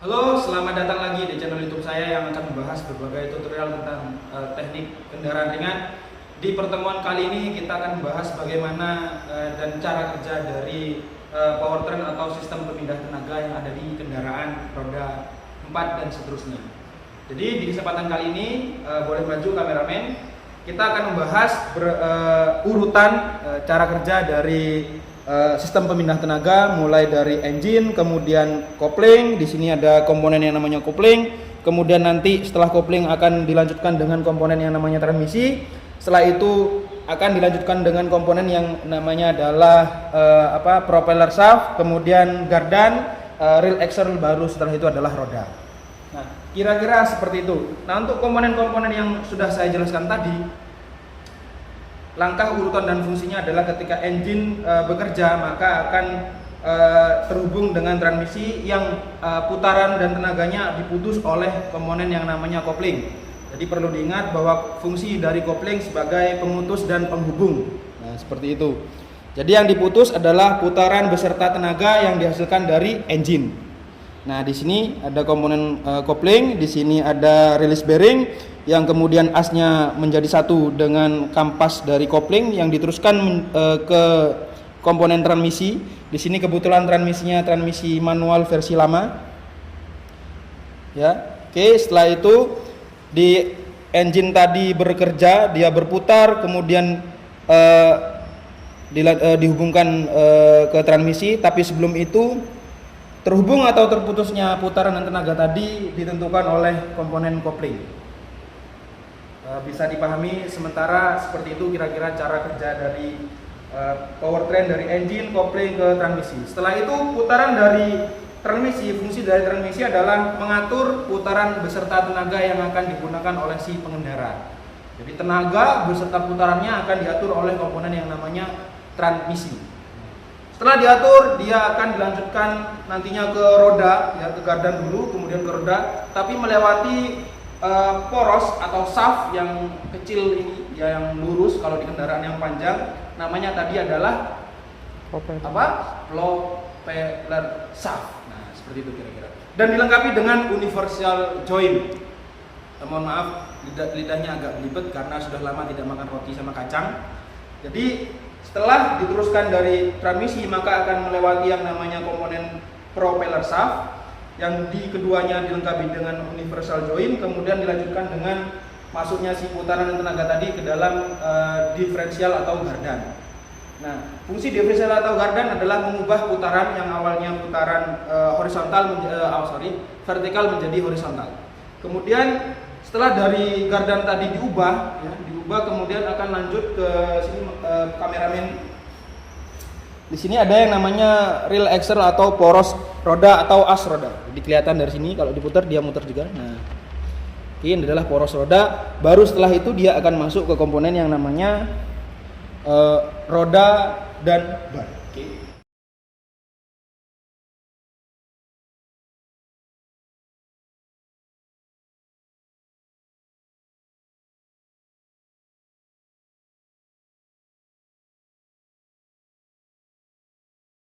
Halo, selamat datang lagi di channel YouTube saya yang akan membahas berbagai tutorial tentang teknik kendaraan ringan. Di pertemuan kali ini kita akan membahas bagaimana dan cara kerja dari powertrain atau sistem pemindah tenaga yang ada di kendaraan roda 4 dan seterusnya. Jadi di kesempatan kali ini boleh maju kameramen. Kita akan membahas urutan cara kerja dari sistem pemindah tenaga, mulai dari engine, kemudian kopling. Di sini ada komponen yang namanya kopling. Kemudian nanti setelah kopling akan dilanjutkan dengan komponen yang namanya transmisi. Setelah itu akan dilanjutkan dengan komponen yang namanya adalah propeller shaft, kemudian gardan, rear axle, baru setelah itu adalah roda. Nah, kira-kira seperti itu. Nah, untuk komponen-komponen yang sudah saya jelaskan tadi, langkah urutan dan fungsinya adalah ketika engine bekerja maka akan terhubung dengan transmisi yang putaran dan tenaganya diputus oleh komponen yang namanya kopling. Jadi perlu diingat bahwa fungsi dari kopling sebagai pemutus dan penghubung. Nah, seperti itu. Jadi yang diputus adalah putaran beserta tenaga yang dihasilkan dari engine. Nah, di sini ada komponen kopling, di sini ada release bearing yang kemudian asnya menjadi satu dengan kampas dari kopling yang diteruskan ke komponen transmisi. Di sini kebetulan transmisinya transmisi manual versi lama. Ya, oke. Setelah itu di engine tadi bekerja, dia berputar, kemudian dihubungkan ke transmisi. Tapi sebelum itu terhubung atau terputusnya putaran dan tenaga tadi ditentukan oleh komponen kopling. Bisa dipahami sementara seperti itu kira-kira cara kerja dari powertrain dari engine, kopling ke transmisi. Setelah itu putaran dari transmisi, fungsi dari transmisi adalah mengatur putaran beserta tenaga yang akan digunakan oleh si pengendara. Jadi tenaga beserta putarannya akan diatur oleh komponen yang namanya transmisi. Setelah diatur, dia akan dilanjutkan nantinya ke roda, ya, ke gardan dulu, kemudian ke roda, tapi melewati poros atau shaft yang kecil ini, ya, yang lurus. Kalau di kendaraan yang panjang, namanya tadi adalah propeller shaft. Nah, seperti itu kira-kira. Dan dilengkapi dengan universal joint. Mohon maaf, lidahnya agak belibet karena sudah lama tidak makan roti sama kacang. Jadi setelah diteruskan dari transmisi maka akan melewati yang namanya komponen propeller shaft, yang di keduanya dilengkapi dengan universal joint, kemudian dilanjutkan dengan masuknya si putaran dan tenaga tadi ke dalam diferensial atau gardan. Nah, fungsi diferensial atau gardan adalah mengubah putaran yang awalnya putaran vertikal menjadi horizontal. Kemudian setelah dari gardan tadi diubah kemudian akan lanjut ke sini, kameramen. Di sini ada yang namanya rear axle atau poros roda atau as roda. Jadi kelihatan dari sini kalau diputar dia muter juga. Nah, ini adalah poros roda. Baru setelah itu dia akan masuk ke komponen yang namanya roda dan ban. Oke.